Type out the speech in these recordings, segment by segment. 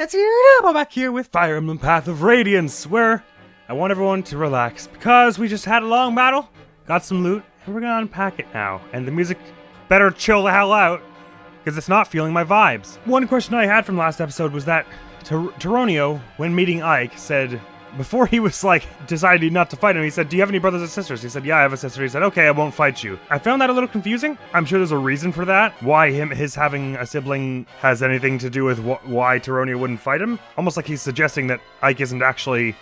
It's here it up. I'm back here with Fire Emblem Path of Radiance, where I want everyone to relax because we just had a long battle, got some loot, and we're gonna unpack it now. And the music better chill the hell out because it's not feeling my vibes. One question I had from last episode was that Tyronio, when meeting Ike, said, before he was decided not to fight him, he said, do you have any brothers and sisters? He said, yeah, I have a sister. He said, okay, I won't fight you. I found that a little confusing. I'm sure there's a reason for that. Why his having a sibling has anything to do with why Tyronio wouldn't fight him. Almost like he's suggesting that Ike isn't actually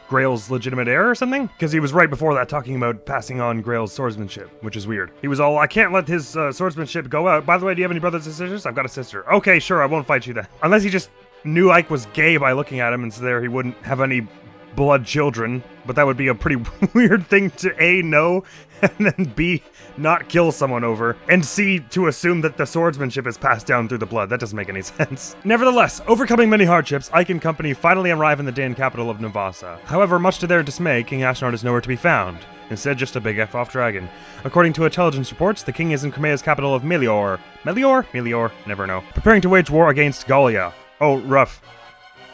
Grail's legitimate heir or something? Because he was right before that talking about passing on Grail's swordsmanship, which is weird. He was all, I can't let his swordsmanship go out. By the way, do you have any brothers and sisters? I've got a sister. Okay, sure, I won't fight you then. Unless he just knew Ike was gay by looking at him, and so there he wouldn't have any blood children, but that would be a pretty weird thing to A, know, and then B, not kill someone over, and C, to assume that the swordsmanship is passed down through the blood. That doesn't make any sense. Nevertheless, overcoming many hardships, Ike and company finally arrive in the Daean capital of Navasa. However, much to their dismay, King Ashnard is nowhere to be found. Instead, just a big F-off dragon. According to intelligence reports, the king is in Crimea's capital of Melior. Melior? Never know. Preparing to wage war against Gallia. Oh, rough.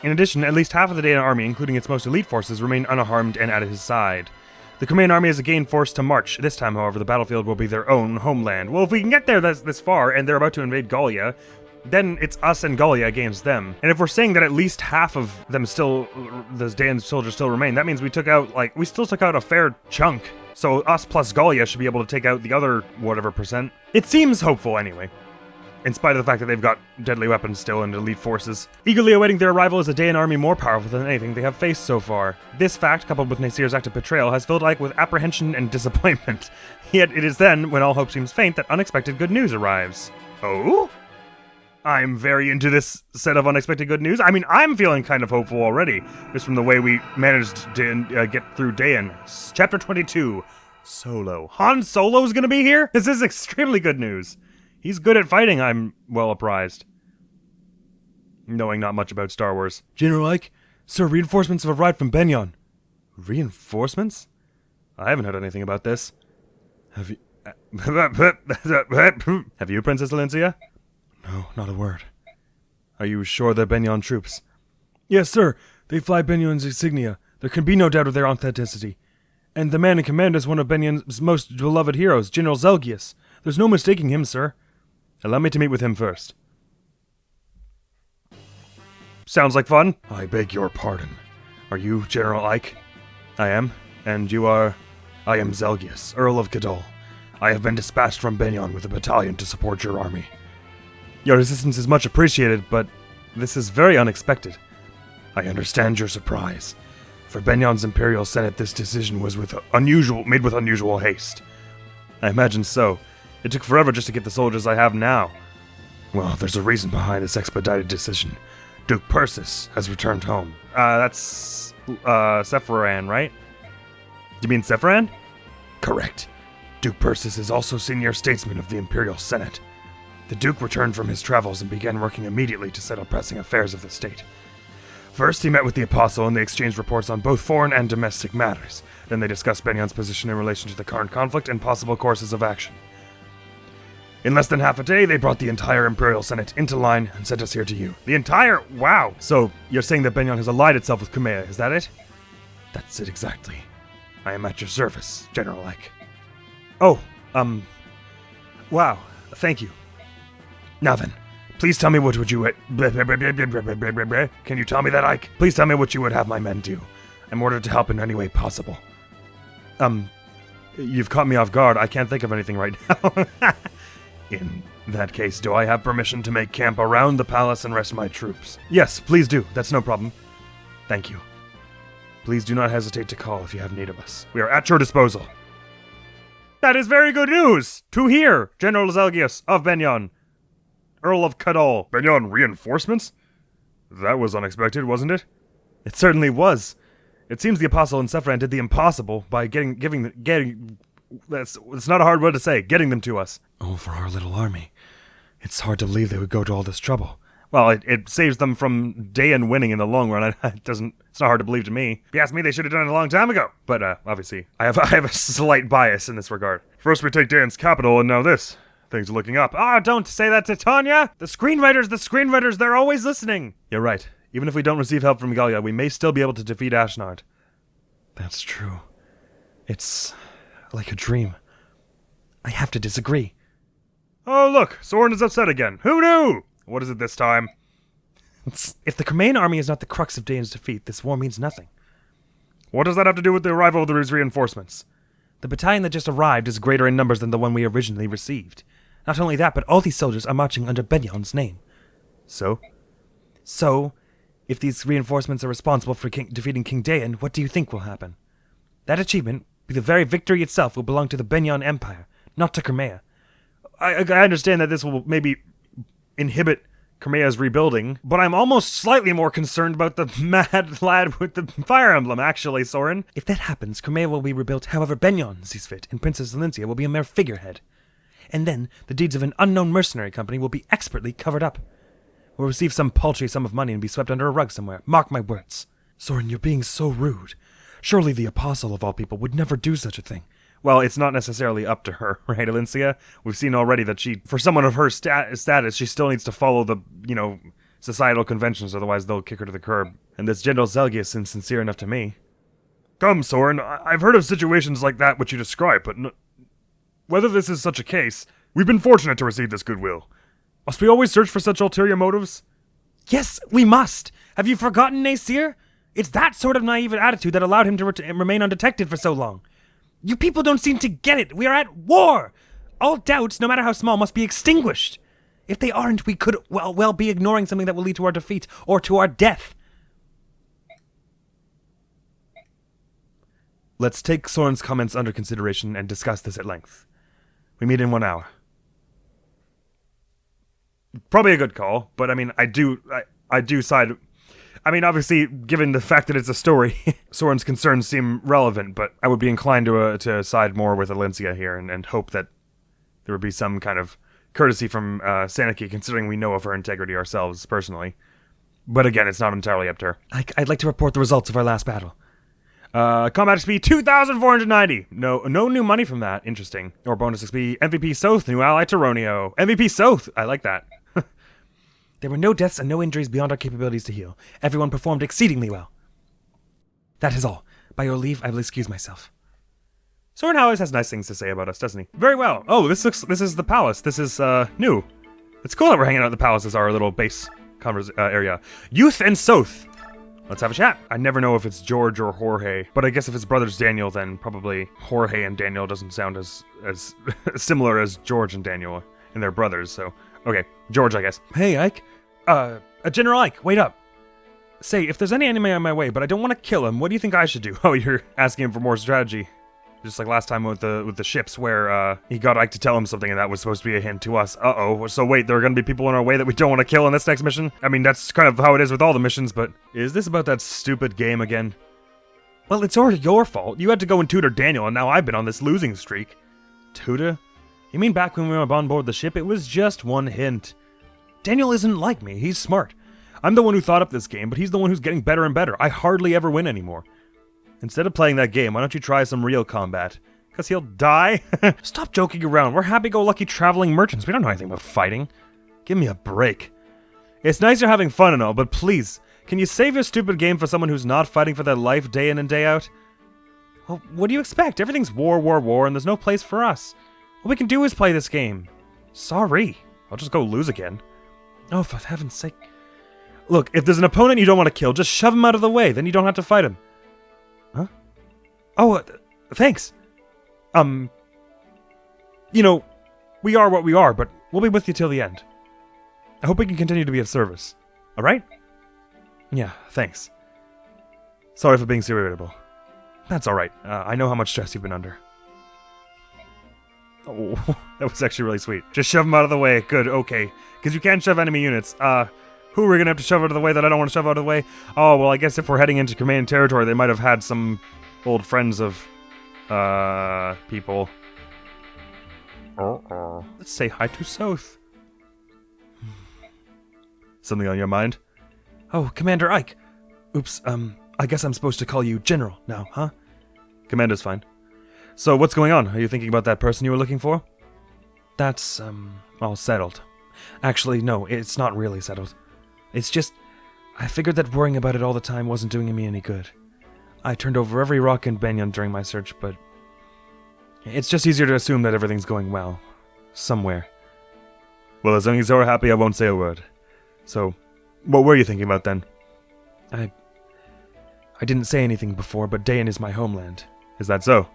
In addition, at least half of the Daean army, including its most elite forces, remain unharmed and at his side. The Crimean army is again forced to march. This time, however, the battlefield will be their own homeland. Well, if we can get there this far, and they're about to invade Gallia, then it's us and Gallia against them. And if we're saying that at least half of them still, those Daean soldiers still remain, that means we still took out a fair chunk. So us plus Gallia should be able to take out the other whatever percent. It seems hopeful anyway, in spite of the fact that they've got deadly weapons still and elite forces. Eagerly awaiting their arrival is a Daean army more powerful than anything they have faced so far. This fact, coupled with Nasir's active betrayal, has filled Ike with apprehension and disappointment. Yet it is then, when all hope seems faint, that unexpected good news arrives. Oh? I'm very into this set of unexpected good news. I mean, I'm feeling kind of hopeful already, just from the way we managed to get through Daean. Chapter 22, Solo. Han Solo's gonna be here? This is extremely good news. He's good at fighting, I'm well apprised. Knowing not much about Star Wars. General Ike, sir, reinforcements have arrived from Benyon. Reinforcements? I haven't heard anything about this. Have you... Have you, Princess Valencia? No, not a word. Are you sure they're Benyon troops? Yes, sir. They fly Benyon's insignia. There can be no doubt of their authenticity. And the man in command is one of Benyon's most beloved heroes, General Zelgius. There's no mistaking him, sir. Allow me to meet with him first. Sounds like fun. I beg your pardon. Are you General Ike? I am. And you are? I am Zelgius, Earl of Cadol. I have been dispatched from Benyon with a battalion to support your army. Your assistance is much appreciated, but this is very unexpected. I understand your surprise. For Benyon's Imperial Senate, this decision was made with unusual haste. I imagine so. It took forever just to get the soldiers I have now. Well, there's a reason behind this expedited decision. Duke Persis has returned home. That's Sephiran, right? You mean Sephiran? Correct. Duke Persis is also senior statesman of the Imperial Senate. The Duke returned from his travels and began working immediately to settle pressing affairs of the state. First, he met with the Apostle and they exchanged reports on both foreign and domestic matters. Then they discussed Benyon's position in relation to the current conflict and possible courses of action. In less than half a day, they brought the entire Imperial Senate into line and sent us here to you. The entire... Wow! So, you're saying that Benyon has allied itself with Crimea, is that it? That's it exactly. I am at your service, General Ike. Oh, wow. Thank you. Now then, please tell me what would you... Can you tell me that, Ike? Please tell me what you would have my men do. I'm ordered to help in any way possible. You've caught me off guard. I can't think of anything right now. In that case, do I have permission to make camp around the palace and rest my troops? Yes, please do. That's no problem. Thank you. Please do not hesitate to call if you have need of us. We are at your disposal. That is very good news to hear, General Zelgius of Benyon, Earl of Cadol. Benyon reinforcements? That was unexpected, wasn't it? It certainly was. It seems the Apostle and Sephiran did the impossible by getting that's not a hard word to say, getting them to us. Oh, for our little army. It's hard to believe they would go to all this trouble. Well, it saves them from Daean winning in the long run. It's not hard to believe to me. If you ask me, they should have done it a long time ago. But, obviously, I have a slight bias in this regard. First we take Daean's capital, and now this. Things are looking up. Ah, don't say that to Tanya! The screenwriters, they're always listening! You're right. Even if we don't receive help from Gallia, we may still be able to defeat Ashnard. That's true. It's like a dream. I have to disagree. Oh, look! Soren is upset again. Who knew? What is it this time? If the Crimean army is not the crux of Dane's defeat, this war means nothing. What does that have to do with the arrival of these reinforcements? The battalion that just arrived is greater in numbers than the one we originally received. Not only that, but all these soldiers are marching under Benion's name. So, if these reinforcements are responsible for defeating King Daeon, what do you think will happen? That achievement, the very victory itself, will belong to the Benyon Empire, not to Crimea. I understand that this will maybe inhibit Crimea's rebuilding, but I'm almost slightly more concerned about the mad lad with the fire emblem, actually, Soren. If that happens, Crimea will be rebuilt however Benyon sees fit, and Princess Valencia will be a mere figurehead. And then, the deeds of an unknown mercenary company will be expertly covered up. We'll receive some paltry sum of money and be swept under a rug somewhere. Mark my words. Soren, you're being so rude. Surely the apostle of all people would never do such a thing. Well, it's not necessarily up to her, right, Valencia? We've seen already that for someone of her status, she still needs to follow the, societal conventions, otherwise they'll kick her to the curb. And this General Zelgius seems sincere enough to me. Come, Soren, I've heard of situations like that which you describe, but whether this is such a case, we've been fortunate to receive this goodwill. Must we always search for such ulterior motives? Yes, we must! Have you forgotten, Nasir? It's that sort of naive attitude that allowed him to remain undetected for so long. You people don't seem to get it. We are at war. All doubts, no matter how small, must be extinguished. If they aren't, we could well be ignoring something that will lead to our defeat or to our death. Let's take Soren's comments under consideration and discuss this at length. We meet in 1 hour. Probably a good call, but I do side. Obviously, given the fact that it's a story, Soren's concerns seem relevant, but I would be inclined to side more with Valencia here and hope that there would be some kind of courtesy from Saniki, considering we know of her integrity ourselves, personally. But again, it's not entirely up to her. I'd like to report the results of our last battle. Combat XP 2,490. No new money from that. Interesting. Or bonus XP. MVP Soth, new ally Tyronio. MVP Soth. I like that. There were no deaths and no injuries beyond our capabilities to heal. Everyone performed exceedingly well. That is all. By your leave, I will excuse myself. Soren always has nice things to say about us, doesn't he? Very well. Oh, this is the palace. This is, new. It's cool that we're hanging out at the palace as our little base area. Youth and Soth. Let's have a chat. I never know if it's George or Jorge, but I guess if his brother's Daniel, then probably Jorge and Daniel doesn't sound as similar as George and Daniel and their brothers, so... Okay, George, I guess. Hey, Ike. General Ike, wait up. Say, if there's any enemy on my way, but I don't want to kill him, what do you think I should do? Oh, you're asking him for more strategy. Just like last time with the ships, where he got Ike to tell him something, and that was supposed to be a hint to us. Uh-oh. So wait, there are going to be people in our way that we don't want to kill in this next mission? That's kind of how it is with all the missions, but is this about that stupid game again? Well, it's already your fault. You had to go and tutor Daniel, and now I've been on this losing streak. Tutor? You mean back when we were on board the ship, it was just one hint. Daniel isn't like me, he's smart. I'm the one who thought up this game, but he's the one who's getting better and better. I hardly ever win anymore. Instead of playing that game, why don't you try some real combat? Because he'll die? Stop joking around, we're happy-go-lucky traveling merchants. We don't know anything about fighting. Give me a break. It's nice you're having fun and all, but please, can you save your stupid game for someone who's not fighting for their life day in and day out? Well, what do you expect? Everything's war, and there's no place for us. All we can do is play this game. Sorry. I'll just go lose again. Oh, for heaven's sake. Look, if there's an opponent you don't want to kill, just shove him out of the way, then you don't have to fight him. Huh? Oh, thanks. We are what we are, but we'll be with you till the end. I hope we can continue to be of service. Alright? Yeah, thanks. Sorry for being so irritable. That's alright. I know how much stress you've been under. Oh, that was actually really sweet. Just shove them out of the way. Good, okay. Because you can't shove enemy units. Who are we going to have to shove out of the way that I don't want to shove out of the way? Oh, well, I guess if we're heading into Crimean territory, they might have had some old friends of, people. Let's say hi to Soth. Something on your mind? Oh, Commander Ike. Oops, I guess I'm supposed to call you General now, huh? Commander's fine. So, what's going on? Are you thinking about that person you were looking for? That's, all settled. Actually, no, it's not really settled. It's just, I figured that worrying about it all the time wasn't doing me any good. I turned over every rock and banyan during my search, but it's just easier to assume that everything's going well. Somewhere. Well, as long as you're happy, I won't say a word. So, what were you thinking about then? I didn't say anything before, but Dayan is my homeland. Is that so?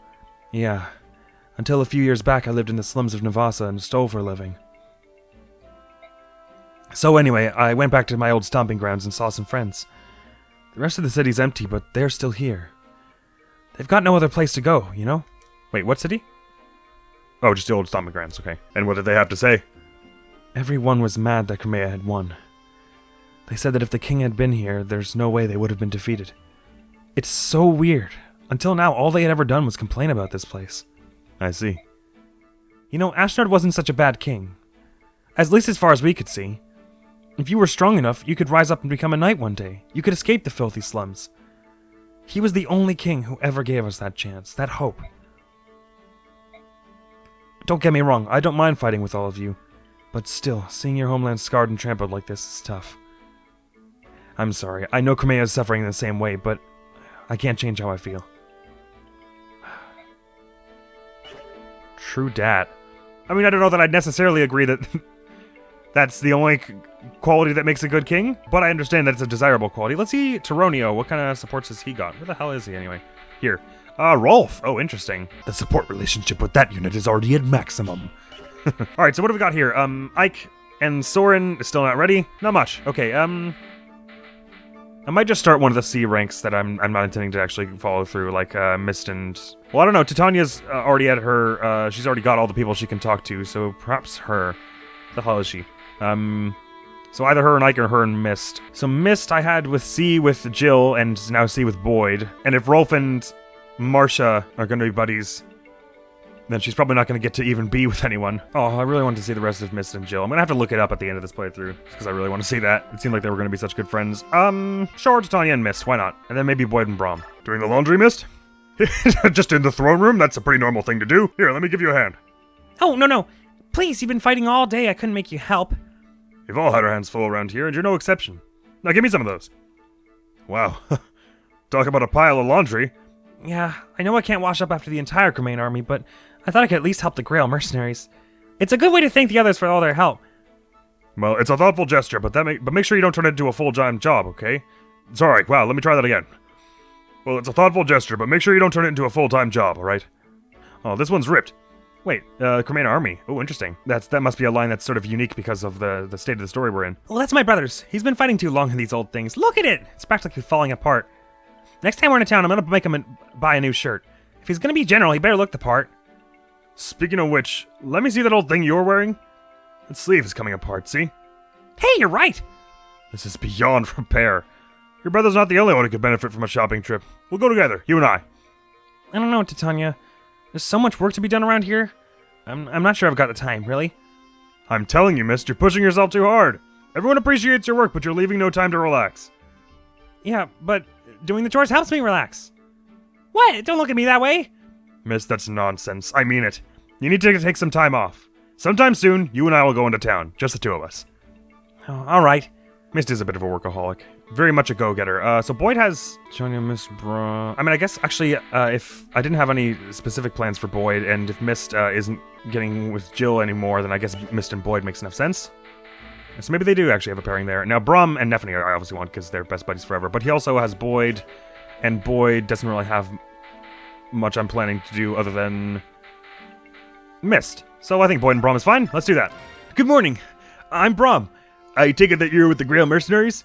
Yeah. Until a few years back, I lived in the slums of Navasa and stole for a living. So anyway, I went back to my old stomping grounds and saw some friends. The rest of the city's empty, but they're still here. They've got no other place to go, you know? Wait, what city? Oh, just the old stomping grounds, okay. And what did they have to say? Everyone was mad that Crimea had won. They said that if the king had been here, there's no way they would have been defeated. It's so weird. Until now, all they had ever done was complain about this place. I see. You know, Ashnard wasn't such a bad king. At least as far as we could see. If you were strong enough, you could rise up and become a knight one day. You could escape the filthy slums. He was the only king who ever gave us that chance, that hope. Don't get me wrong, I don't mind fighting with all of you. But still, seeing your homeland scarred and trampled like this is tough. I'm sorry, I know Crimea is suffering in the same way, but I can't change how I feel. True dat. I mean, I don't know that I'd necessarily agree that that's the only quality that makes a good king, but I understand that it's a desirable quality. Let's see Tironio. What kind of supports has he got? Where the hell is he anyway? Here. Rolf. Oh, interesting. The support relationship with that unit is already at maximum. Alright, so what do we got here? Ike and Soren is still not ready. Not much. Okay, I might just start one of the C ranks that I'm not intending to actually follow through, like, Mist and... Well, I don't know, Titania's already at her, she's already got all the people she can talk to, so perhaps her. The hell is she? So either her and Ike or her and Mist. So Mist I had with C with Jill, and now C with Boyd. And if Rolf and Marcia are gonna be buddies, then she's probably not gonna get to even be with anyone. Oh, I really want to see the rest of Mist and Jill. I'm gonna have to look it up at the end of this playthrough, because I really want to see that. It seemed like they were gonna be such good friends. Sure, Titania and Mist, why not? And then maybe Boyd and Braum. Doing the laundry, Mist? Just in the throne room? That's a pretty normal thing to do. Here, let me give you a hand. Oh, no. Please, you've been fighting all day. I couldn't make you help. We've all had our hands full around here, and you're no exception. Now give me some of those. Wow. Talk about a pile of laundry. Yeah, I know I can't wash up after the entire Crimean army, but I thought I could at least help the Grail mercenaries. It's a good way to thank the others for all their help. Well, it's a thoughtful gesture, but make sure you don't turn it into a full-time job, okay? Sorry, wow, let me try that again. Well, it's a thoughtful gesture, but make sure you don't turn it into a full-time job, alright? Oh, this one's ripped. Wait, Crimean army. Oh, interesting. That must be a line that's sort of unique because of the state of the story we're in. Well, that's my brother's. He's been fighting too long in these old things. Look at it! It's practically falling apart. Next time we're in town, I'm gonna make him buy a new shirt. If he's gonna be general, he better look the part. Speaking of which, let me see that old thing you're wearing. That sleeve is coming apart, see? Hey, you're right! This is beyond repair. Your brother's not the only one who could benefit from a shopping trip. We'll go together, you and I. I don't know, Titania. There's so much work to be done around here. I'm not sure I've got the time, really. I'm telling you, miss, you're pushing yourself too hard. Everyone appreciates your work, but you're leaving no time to relax. Yeah, but doing the chores helps me relax. What? Don't look at me that way. Miss, that's nonsense. I mean it. You need to take some time off. Sometime soon, you and I will go into town. Just the two of us. Oh, alright. Mist is a bit of a workaholic. Very much a go-getter. So Boyd has... Jonia, Miss Bra... I mean, I guess, actually, if I didn't have any specific plans for Boyd, and if Mist isn't getting with Jill anymore, then I guess Mist and Boyd makes enough sense. So maybe they do actually have a pairing there. Now, Braum and Nephany I obviously want, because they're best buddies forever, but he also has Boyd, and Boyd doesn't really have much I'm planning to do other than... Mist. So I think Boyd and Braum is fine. Let's do that. Good morning. I'm Braum. I take it that you're with the Grail Mercenaries?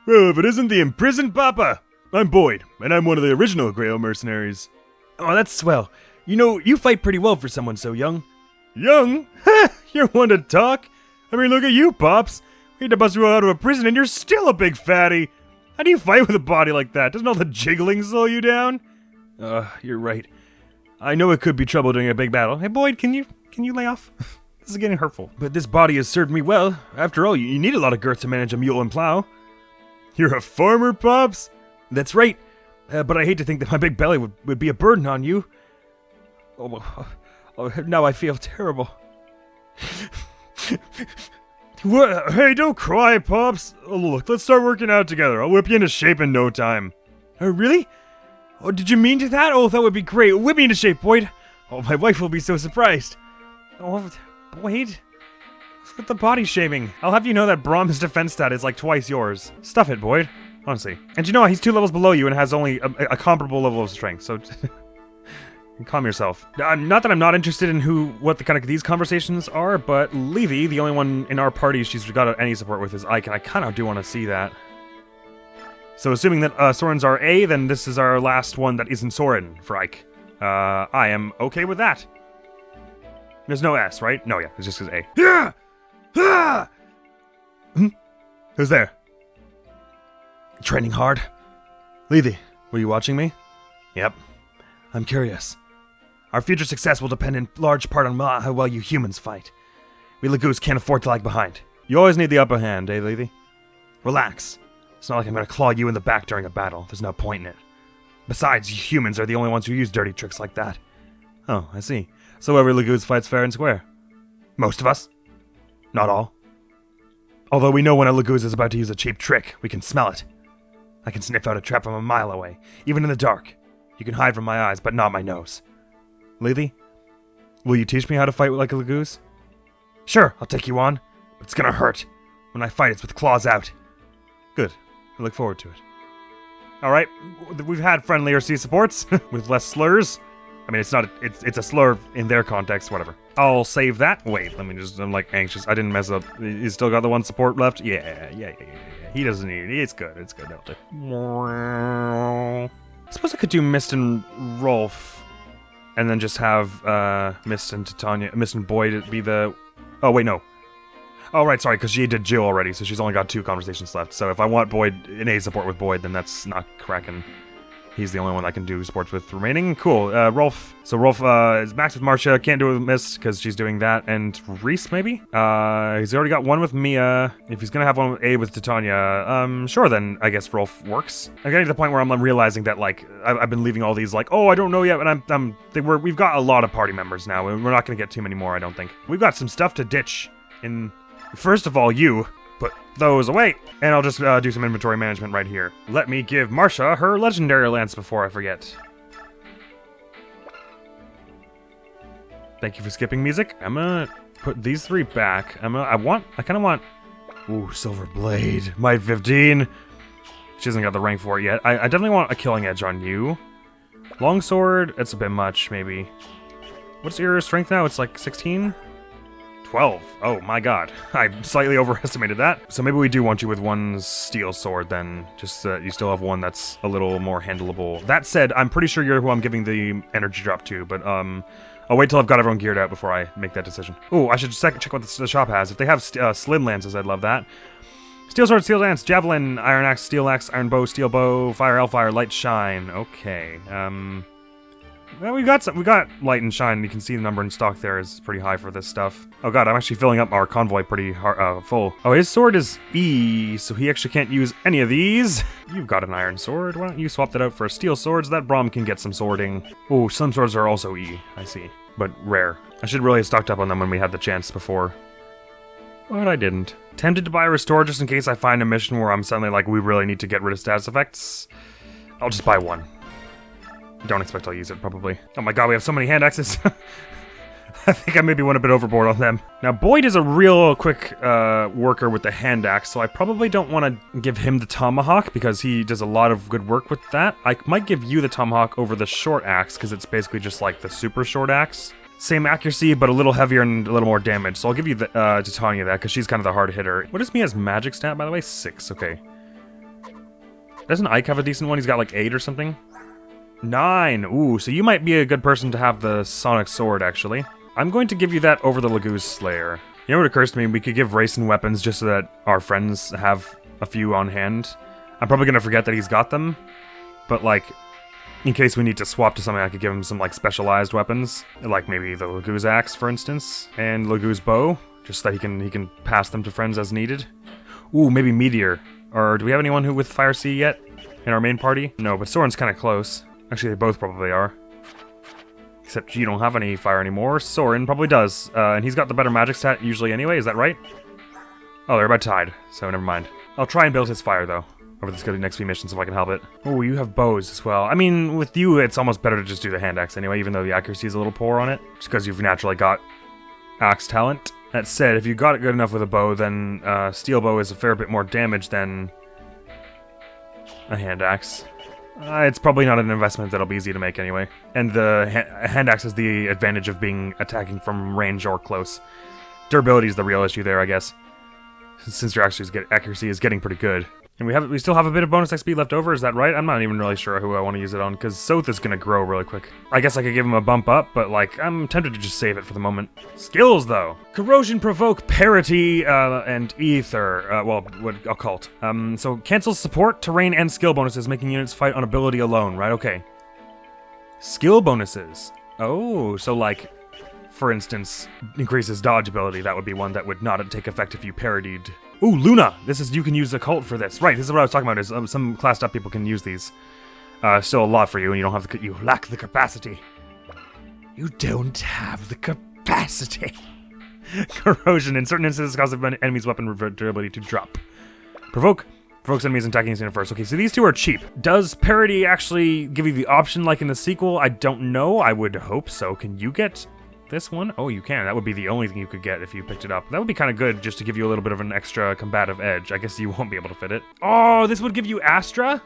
Well, if it isn't the imprisoned Papa! I'm Boyd, and I'm one of the original Grail Mercenaries. Oh, that's swell. You know, you fight pretty well for someone so young. Young? Ha! You're one to talk. I mean, look at you, Pops. We had to bust you out of a prison, and you're still a big fatty. How do you fight with a body like that? Doesn't all the jiggling slow you down? You're right. I know it could be trouble during a big battle. Hey, Boyd, can you lay off? This is getting hurtful. But this body has served me well. After all, you need a lot of girth to manage a mule and plow. You're a farmer, Pops? That's right. But I hate to think that my big belly would be a burden on you. Oh, now I feel terrible. What? Hey, don't cry, Pops. Oh, look, let's start working out together. I'll whip you into shape in no time. Oh, really? Oh, did you mean to that? Oh, that would be great. Whip me into shape, Boyd. Oh, my wife will be so surprised. Oh, Boyd? What's with the body shaming? I'll have you know that Brahm's defense stat is like twice yours. Stuff it, Boyd. Honestly. And you know what? He's 2 levels below you and has only a comparable level of strength, so... calm yourself. Not that I'm not interested in what the kind of these conversations are, but Levy, the only one in our party she's got any support with, is Ike, and I kind of do want to see that. So assuming that Soren's our A, then this is our last one that isn't Soren for Ike. I am okay with that. There's no S, right? No, yeah, it's just his A. Yeah! Ah! Who's there? Training hard? Levy, were you watching me? Yep. I'm curious. Our future success will depend in large part on how well you humans fight. We Lagoos can't afford to lag behind. You always need the upper hand, eh, Levy? Relax. It's not like I'm gonna claw you in the back during a battle. There's no point in it. Besides, you humans are the only ones who use dirty tricks like that. Oh, I see. So every Lagoos fights fair and square. Most of us. Not all. Although we know when a Lagoos is about to use a cheap trick, we can smell it. I can sniff out a trap from a mile away, even in the dark. You can hide from my eyes, but not my nose. Levy, will you teach me how to fight like a Lagoos? Sure, I'll take you on, but it's gonna hurt. When I fight, it's with claws out. Good. I look forward to it. Alright, we've had friendlier sea supports, with less slurs. I mean, it's a slur in their context, whatever. I'll save that. Wait, I'm like anxious. I didn't mess up. He's still got the one support left? Yeah. He doesn't need it. It's good, don't it? I suppose I could do Mist and Rolf, and then just have Mist and Boyd be the... Oh, wait, no. Oh, right, sorry, because she did Jill already, so she's only got 2 conversations left. So if I want Boyd in A support with Boyd, then that's not cracking. He's the only one I can do sports with remaining. Cool. Rolf. So Rolf is maxed with Marcia. Can't do it with Mist because she's doing that. And Reese, maybe? He's already got one with Mia. If he's going to have one with A with Titania, sure, then I guess Rolf works. I'm getting to the point where I'm realizing that, like, I've been leaving all these, like, oh, I don't know yet. And we've got a lot of party members now. And we're not going to get too many more, I don't think. We've got some stuff to ditch in, first of all, you. Put those away, and I'll just do some inventory management right here. Let me give Marcia her legendary lance before I forget. Thank you for skipping music. I'm gonna put these 3 back. I kind of want... Ooh, Silver Blade. Might 15. She hasn't got the rank for it yet. I definitely want a killing edge on you. Longsword, it's a bit much, maybe. What's your strength now? It's like 16? 12. Oh my god. I slightly overestimated that. So maybe we do want you with 1 steel sword then, just that you still have 1 that's a little more handleable. That said, I'm pretty sure you're who I'm giving the energy drop to, but I'll wait till I've got everyone geared out before I make that decision. Ooh, I should check what the shop has. If they have slim lances, I'd love that. Steel sword, steel lance, javelin, iron axe, iron bow, steel bow, fire, hellfire, light, shine. Okay. Well, we got light and shine. You can see the number in stock there is pretty high for this stuff. Oh god, I'm actually filling up our convoy pretty full. Oh, his sword is E, so he actually can't use any of these. You've got an iron sword. Why don't you swap that out for a steel sword so that Brahm can get some swording? Oh, some swords are also E, I see. But rare. I should really have stocked up on them when we had the chance before. But I didn't. Tempted to buy a restore just in case I find a mission where I'm suddenly like, we really need to get rid of status effects. I'll just buy 1. Don't expect I'll use it, probably. Oh my god, we have so many hand axes. I think I maybe went a bit overboard on them. Now, Boyd is a real quick worker with the hand axe, so I probably don't want to give him the tomahawk because he does a lot of good work with that. I might give you the tomahawk over the short axe because it's basically just like the super short axe. Same accuracy, but a little heavier and a little more damage. So I'll give you the Titania that because she's kind of the hard hitter. What is Mia's magic stat, by the way? 6, okay. Doesn't Ike have a decent one? He's got like 8 or something? 9. Ooh, so you might be a good person to have the Sonic Sword, actually. I'm going to give you that over the Lagoos Slayer. You know what occurs to me? We could give racing weapons just so that our friends have a few on hand. I'm probably going to forget that he's got them. But, like, in case we need to swap to something, I could give him some, like, specialized weapons. Like, maybe the Lagoos Axe, for instance. And Lagoos Bow. Just so that he can pass them to friends as needed. Ooh, maybe Meteor. Or do we have anyone who with Fire Sea yet? In our main party? No, but Soren's kind of close. Actually, they both probably are. Except you don't have any fire anymore. Soren probably does. And he's got the better magic stat usually anyway, is that right? Oh, they're about tied, so never mind. I'll try and build his fire, though, over this next few missions if I can help it. Oh, you have bows as well. I mean, with you, it's almost better to just do the hand axe anyway, even though the accuracy is a little poor on it, just because you've naturally got axe talent. That said, if you got it good enough with a bow, then steel bow is a fair bit more damage than a hand axe. It's probably not an investment that'll be easy to make anyway. And the hand axe has the advantage of being attacking from range or close. Durability is the real issue there, I guess, since your accuracy is getting pretty good. And we still have a bit of bonus XP left over, is that right? I'm not even really sure who I want to use it on, because Soth is going to grow really quick. I guess I could give him a bump up, but like, I'm tempted to just save it for the moment. Skills, though. Corrosion, Provoke, Parity, and Ether. Occult. So cancels support, terrain, and skill bonuses, making units fight on ability alone, right? Okay. Skill bonuses. Oh, so like, for instance, increases dodge ability. That would be one that would not take effect if you parodied. Ooh, Luna! You can use occult for this. Right, this is what I was talking about, is some classed up people can use these. Still a lot for you, and you lack the capacity. You don't have the capacity. Corrosion. In certain instances, causes enemy's weapon durability to drop. Provoke. Provokes enemies attacking his unit first. Okay, so these two are cheap. Does parity actually give you the option like in the sequel? I don't know. I would hope so. Can you get this one? Oh, you can. That would be the only thing you could get if you picked it up. That would be kind of good just to give you a little bit of an extra combative edge. I guess you won't be able to fit it. Oh, this would give you Astra?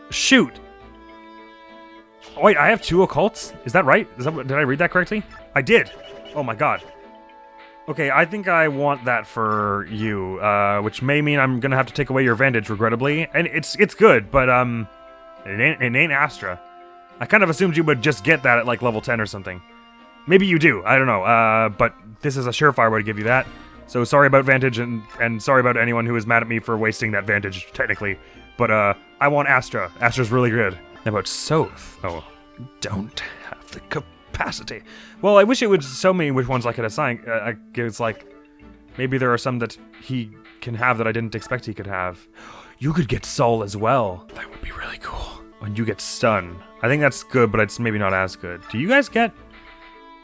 Shoot. Oh, wait, I have 2 occults? Is that right? Did I read that correctly? I did. Oh my god. Okay, I think I want that for you, which may mean I'm gonna have to take away your advantage, regrettably. And it's good, but it ain't Astra. I kind of assumed you would just get that at like level 10 or something. Maybe you do, I don't know, but this is a surefire way to give you that. So sorry about Vantage, and sorry about anyone who is mad at me for wasting that Vantage, technically. But I want Astra. Astra's really good. How about Soth? Oh, you don't have the capacity. Well, I wish it would show me which ones I could assign. It's like, maybe there are some that he can have that I didn't expect he could have. You could get Soul as well. That would be really cool. When you get Stun. I think that's good, but it's maybe not as good. Do you guys get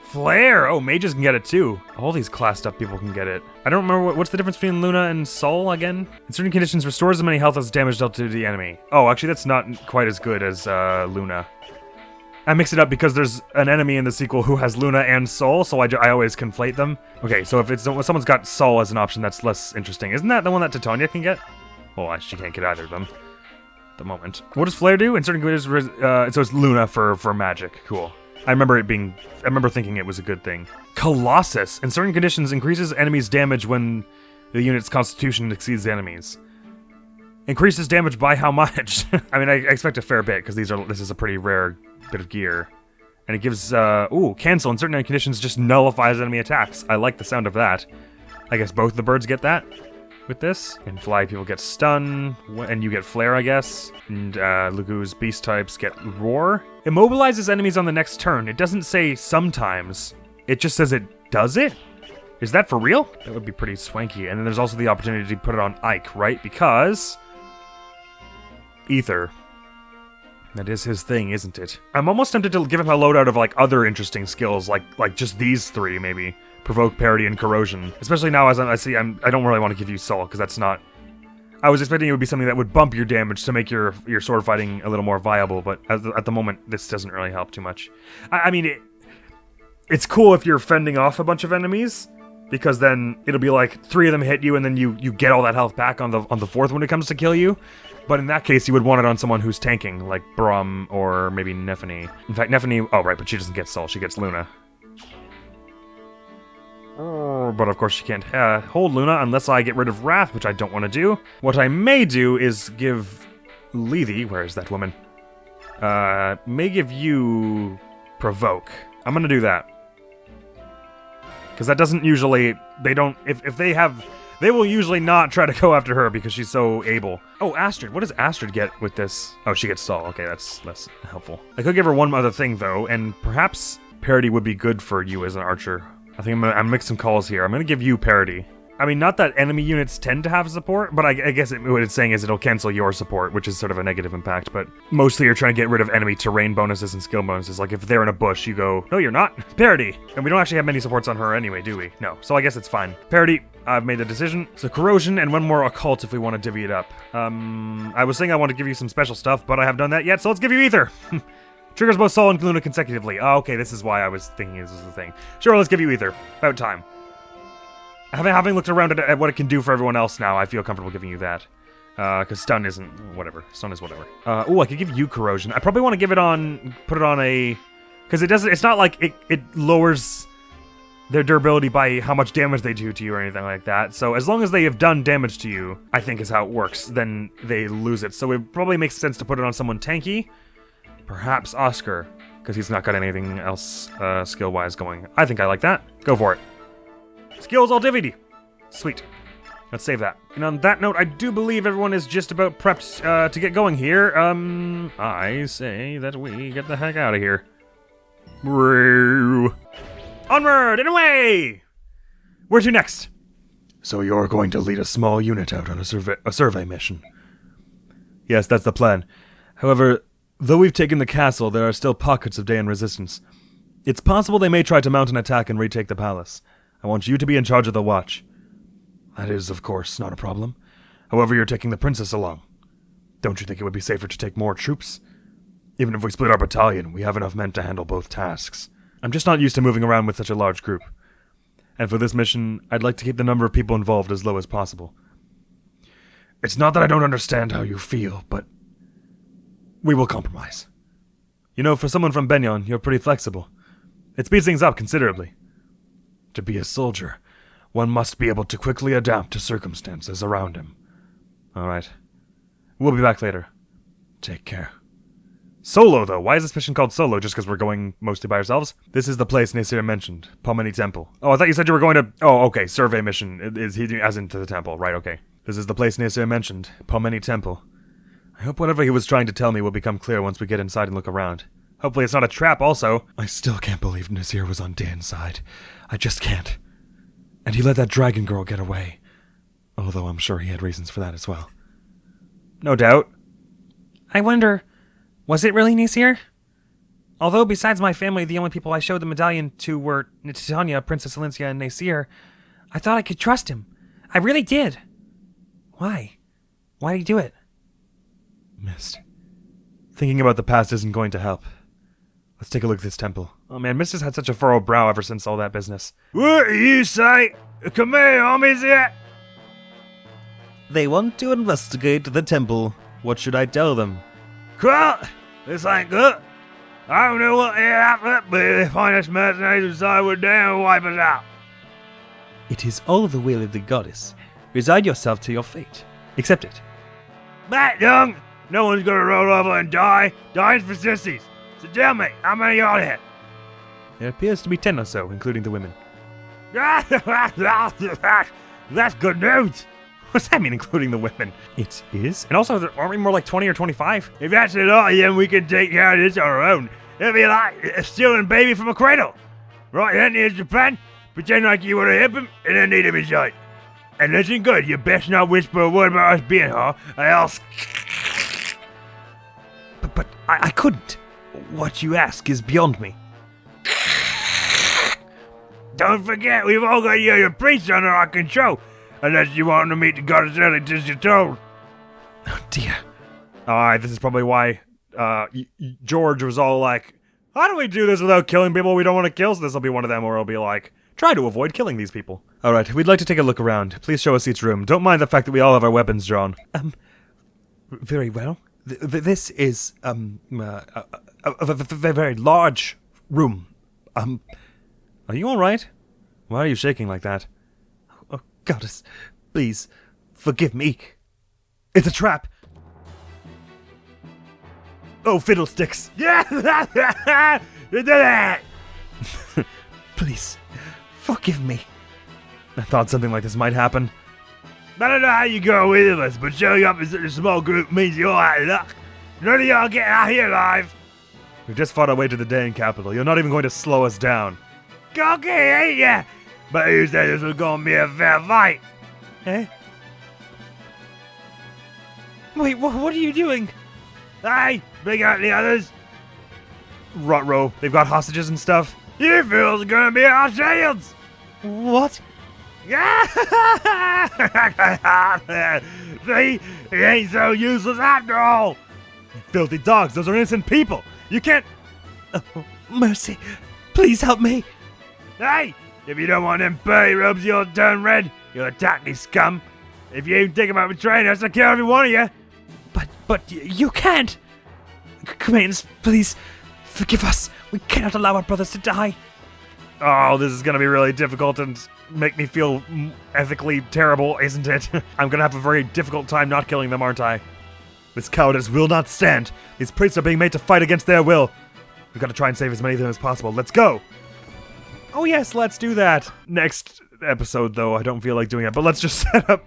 Flare? Oh, mages can get it too. All these classed up people can get it. I don't remember what's the difference between Luna and Soul again? In certain conditions, restores as many health as damage dealt to the enemy. Oh, actually that's not quite as good as Luna. I mix it up because there's an enemy in the sequel who has Luna and Soul, so I always conflate them. Okay, so if someone's got Soul as an option, that's less interesting. Isn't that the one that Titania can get? Well, she can't get either of them. The moment. What does Flare do? In certain conditions, so it's Luna for magic. Cool. I remember thinking it was a good thing. Colossus. In certain conditions, increases enemies' damage when the unit's constitution exceeds the enemy's. Increases damage by how much? I mean, I expect a fair bit, because this is a pretty rare bit of gear. And it gives, cancel. In certain conditions, just nullifies enemy attacks. I like the sound of that. I guess both the birds get that. With this. And fly people get stun, and you get flare, I guess. And Lagu's beast types get roar. Immobilizes enemies on the next turn. It doesn't say sometimes. It just says it does it? Is that for real? That would be pretty swanky. And then there's also the opportunity to put it on Ike, right? Because Ether. That is his thing, isn't it? I'm almost tempted to give him a loadout of like other interesting skills, like just these 3 maybe. Provoke, Parity, and Corrosion. Especially now as I don't really want to give you Soul, because that's not... I was expecting it would be something that would bump your damage to make your sword fighting a little more viable, but at the moment, this doesn't really help too much. I mean, it's cool if you're fending off a bunch of enemies, because then it'll be like 3 of them hit you, and then you get all that health back on the 4th when it comes to kill you. But in that case, you would want it on someone who's tanking, like Brom or maybe Nephany. In fact, Nephany... Oh, right, but she doesn't get Soul, she gets Luna. But of course she can't hold Luna unless I get rid of Wrath, which I don't want to do. What I may do is give Lethe, where is that woman? May give you Provoke. I'm gonna do that. Because that doesn't usually, they don't, if they have, they will usually not try to go after her because she's so able. Oh, Astrid, what does Astrid get with this? Oh, she gets Soul, okay, that's less helpful. I could give her one other thing though, and perhaps Parity would be good for you as an archer. I think I'm gonna mix some calls here. I'm gonna give you Parity. I mean, not that enemy units tend to have support, but I guess what it's saying is it'll cancel your support, which is sort of a negative impact, but mostly you're trying to get rid of enemy terrain bonuses and skill bonuses. Like, if they're in a bush, you go, no, you're not. Parity. And we don't actually have many supports on her anyway, do we? No. So I guess it's fine. Parity, I've made the decision. So corrosion and one more occult if we want to divvy it up. I was saying I want to give you some special stuff, but I haven't done that yet, so let's give you ether. Triggers both Sol and Luna consecutively. Oh, okay, this is why I was thinking this was the thing. Sure, let's give you ether. About time. Having looked around at what it can do for everyone else now, I feel comfortable giving you that. Because stun isn't... whatever. Stun is whatever. I could give you corrosion. I probably want to give it on... put it on a... because it doesn't... it's not like it lowers their durability by how much damage they do to you or anything like that. So as long as they have done damage to you, I think is how it works, then they lose it. So it probably makes sense to put it on someone tanky. Perhaps Oscar, because he's not got anything else skill-wise going. I think I like that. Go for it. Skills all divvied. Sweet. Let's save that. And on that note, I do believe everyone is just about prepped to get going here. I say that we get the heck out of here. Onward and away! Where to next? So you're going to lead a small unit out on a survey mission? Yes, that's the plan. However, though we've taken the castle, there are still pockets of Daean resistance. It's possible they may try to mount an attack and retake the palace. I want you to be in charge of the watch. That is, of course, not a problem. However, you're taking the princess along. Don't you think it would be safer to take more troops? Even if we split our battalion, we have enough men to handle both tasks. I'm just not used to moving around with such a large group. And for this mission, I'd like to keep the number of people involved as low as possible. It's not that I don't understand how you feel, but we will compromise. You know, for someone from Benyon, you're pretty flexible. It speeds things up considerably. To be a soldier, one must be able to quickly adapt to circumstances around him. Alright. We'll be back later. Take care. Solo, though. Why is this mission called Solo? Just because we're going mostly by ourselves? This is the place Nasir mentioned, Pomeni Temple. Oh, I thought you said you were going to... oh, okay. Survey mission. Is he as into the temple? Right, okay. This is the place Nasir mentioned, Pomeni Temple. I hope whatever he was trying to tell me will become clear once we get inside and look around. Hopefully it's not a trap also. I still can't believe Nasir was on Daean's side. I just can't. And he let that dragon girl get away. Although I'm sure he had reasons for that as well. No doubt. I wonder, was it really Nasir? Although besides my family, the only people I showed the medallion to were Titania, Princess Alicia, and Nasir, I thought I could trust him. I really did. Why? Why did he do it? Mist. Thinking about the past isn't going to help. Let's take a look at this temple. Oh man, Mist has had such a furrowed brow ever since all that business. What do you say? Come here, homies here. They want to investigate the temple. What should I tell them? Well, this ain't good. I don't know what they're after, but if they find us mercenaries inside, we're down and wipe us out. It is all the will of the goddess. Resign yourself to your fate. Accept it. Back, young. No one's gonna roll over and die. Dying's for sissies. So tell me, how many are there? There appears to be 10 or so, including the women. That's good news. What's that mean, including the women? It is? And also, aren't we more like 20 or 25? If that's a lot, then we can take care of this on our own. It'll be like stealing a baby from a cradle. Right then, here's your plan. Pretend like you want to help him, and then lead him inside. And listen good, you best not whisper a word about us being here, or else... But I couldn't. What you ask is beyond me. Don't forget, we've all got you and your priests under our control. Unless you want to meet the goddess early as you're told. Oh dear. Alright, this is probably why George was all like, how do we do this without killing people we don't want to kill? So this will be one of them where it'll be like, try to avoid killing these people. Alright, we'd like to take a look around. Please show us each room. Don't mind the fact that we all have our weapons drawn. Very well. This is, a very large room. Are you alright? Why are you shaking like that? Oh, goddess, please, forgive me. It's a trap. Oh, fiddlesticks. Yeah! You did it! Please, forgive me. I thought something like this might happen. I don't know how you go with us, but showing up in such a small group means you're out of luck. None of y'all getting out here alive. We've just fought our way to the Daean capital. You're not even going to slow us down. Cocky, ain't ya? But who said this was gonna be a fair fight? Eh? Wait, what are you doing? Hey, bring out the others. Ruh-roh, they've got hostages and stuff. You fools are gonna be our shields. What? Yeah! See, he ain't so useless after all. Filthy dogs, those are innocent people. You can't... Mercy, please help me. Hey, if you don't want them birdie robes you'll turn red, you'll attack me, scum. If you even think about betraying us, I'll kill every one of you. But you can't. Commands, please forgive us. We cannot allow our brothers to die. Oh, this is gonna be really difficult and make me feel ethically terrible, isn't it? I'm gonna have a very difficult time not killing them, aren't I? This cowardice will not stand. These priests are being made to fight against their will. We've got to try and save as many of them as possible. Let's go! Oh yes, let's do that. Next episode, though, I don't feel like doing it, but let's just set up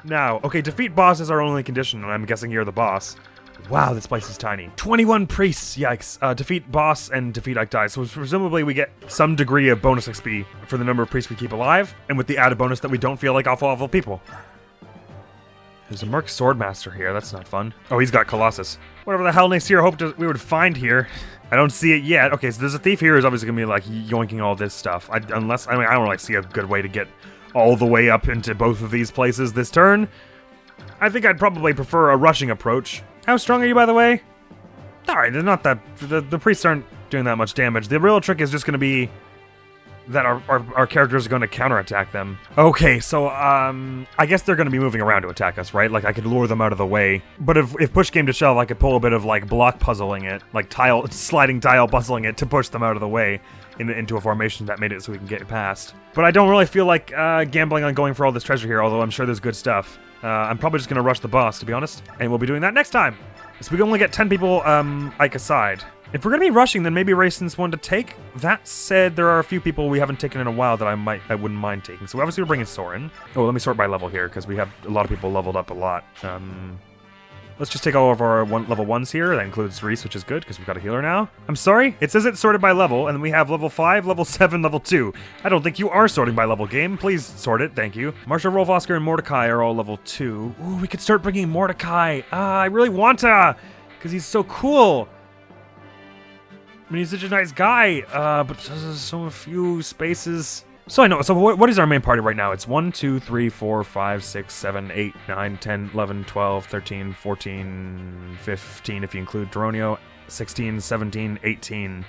now. Okay, defeat boss is our only condition, and I'm guessing you're the boss. Wow, this place is tiny. 21 priests, yikes. Defeat boss and defeat Ike dies. So presumably we get some degree of bonus XP for the number of priests we keep alive, and with the added bonus that we don't feel like awful people. There's a Merc Swordmaster here, that's not fun. Oh, he's got Colossus. Whatever the hell Nasir hoped we would find here. I don't see it yet. Okay, so there's a thief here who's obviously gonna be like yoinking all this stuff. I don't really see a good way to get all the way up into both of these places this turn. I think I'd probably prefer a rushing approach. How strong are you, by the way? Alright, they're not that... The priests aren't doing that much damage. The real trick is just gonna be that our characters are going to counterattack them. Okay, so, I guess they're going to be moving around to attack us, right? Like, I could lure them out of the way. But if push came to shove, I could pull a bit of, like, block puzzling it, like sliding tile puzzling it to push them out of the way into a formation that made it so we can get past. But I don't really feel like gambling on going for all this treasure here, although I'm sure there's good stuff. I'm probably just going to rush the boss, to be honest. And we'll be doing that next time. So we can only get 10 people, Ike aside. If we're going to be rushing, then maybe Racin's one to take. That said, there are a few people we haven't taken in a while that I wouldn't mind taking. So obviously we're bringing Soren. Oh, let me sort by level here, because we have a lot of people leveled up a lot. Let's just take all of our level 1s here. That includes Reese, which is good, because we've got a healer now. I'm sorry, it says it's sorted by level, and then we have level 5, level 7, level 2. I don't think you are sorting by level, game. Please sort it, thank you. Marshall, Rolf, Oscar, and Mordecai are all level 2. Ooh, we could start bringing Mordecai. I really want to, because he's so cool. I mean, he's such a nice guy, but there's so few spaces. So I know, so what is our main party right now? It's 1, 2, 3, 4, 5, 6, 7, 8, 9, 10, 11, 12, 13, 14, 15, if you include Dronio, 16, 17, 18.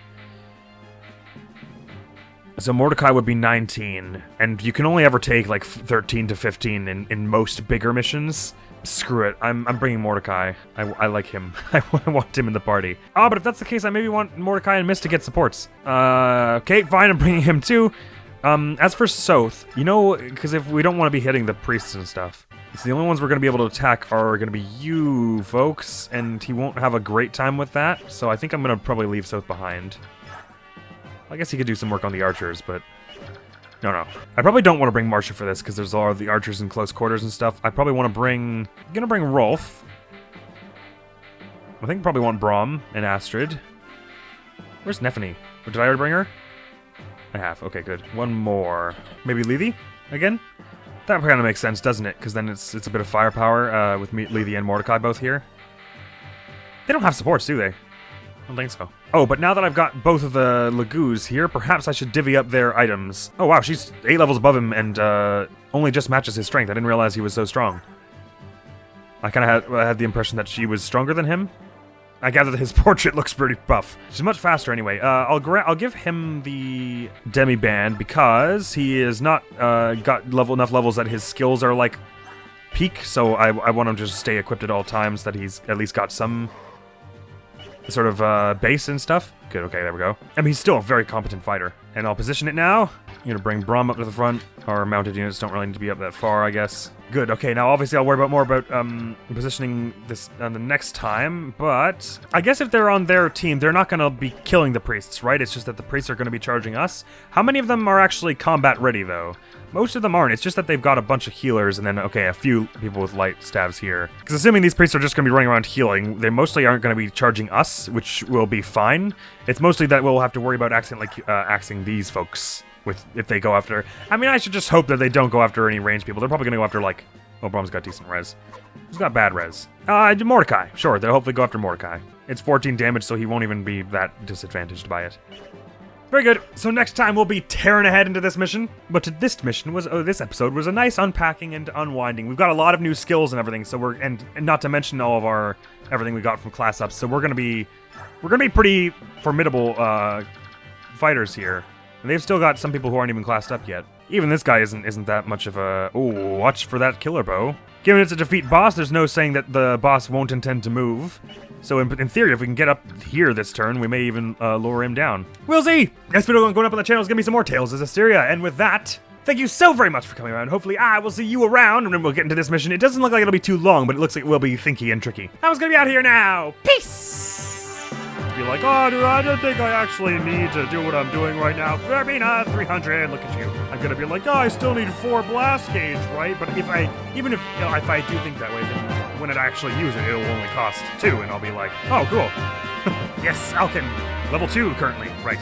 So Mordecai would be 19, and you can only ever take like 13 to 15 in most bigger missions. Screw it, I'm bringing Mordecai. I like him. I want him in the party. Oh, but if that's the case, I maybe want Mordecai and Mist to get supports. Okay, fine, I'm bringing him too. As for Soth, you know, because if we don't want to be hitting the priests and stuff, it's the only ones we're going to be able to attack are going to be you folks, and he won't have a great time with that, so I think I'm going to probably leave Soth behind. I guess he could do some work on the archers, but... No. I probably don't want to bring Marcia for this, because there's all of the archers in close quarters and stuff. I probably want to bring... I'm going to bring Rolf. I think I probably want Braum and Astrid. Where's Nephany? Did I already bring her? I have. Okay, good. One more. Maybe Levi again? That kind of makes sense, doesn't it? Because then it's a bit of firepower with Levi and Mordecai both here. They don't have supports, do they? I don't think so. Oh, but now that I've got both of the Lagoos here, perhaps I should divvy up their items. Oh, wow, she's 8 levels above him and only just matches his strength. I didn't realize he was so strong. I kind of had the impression that she was stronger than him. I gather that his portrait looks pretty buff. She's much faster anyway. I'll give him the Demi-Band because he is not got enough levels that his skills are like peak, so I want him to just stay equipped at all times, that he's at least got some sort of base and stuff. Good, okay, there we go. I mean, he's still a very competent fighter. And I'll position it now. I'm gonna bring Braum up to the front. Our mounted units don't really need to be up that far, I guess. Good, okay, now obviously I'll worry more about positioning this the next time, but I guess if they're on their team, they're not gonna be killing the priests, right? It's just that the priests are gonna be charging us. How many of them are actually combat ready, though? Most of them aren't. It's just that they've got a bunch of healers and then, okay, a few people with light staves here. Because assuming these priests are just going to be running around healing, they mostly aren't going to be charging us, which will be fine. It's mostly that we'll have to worry about accidentally axing these folks. if they go after. I mean, I should just hope that they don't go after any ranged people. They're probably gonna go after like. Oh, Brom's got decent res. Who's got bad res? Mordecai. Sure, they'll hopefully go after Mordecai. It's 14 damage, so he won't even be that disadvantaged by it. Very good. So next time we'll be tearing ahead into this mission. But this mission was, this episode was a nice unpacking and unwinding. We've got a lot of new skills and everything. So and not to mention all of our everything we got from class ups. So we're gonna be pretty formidable fighters here. And they've still got some people who aren't even classed up yet. Even this guy isn't that much of a. Oh, watch for that killer bow. Given it's a defeat boss, there's no saying that the boss won't intend to move. So in theory, if we can get up here this turn, we may even lower him down. We'll see! Next video going up on the channel is gonna be some more Tales of Zestiria, and with that, thank you so very much for coming around. Hopefully I will see you around, and then we'll get into this mission. It doesn't look like it'll be too long, but it looks like it will be thinky and tricky. I was gonna be out here now! Peace! Be like, oh, dude, I don't think I actually need to do what I'm doing right now. I mean, 300, look at you. I'm gonna be like, oh, I still need 4 blast gauge, right? But if I do think that way, then when I actually use it, it'll only cost 2, and I'll be like, oh, cool. Yes, Alkin, level 2 currently, right.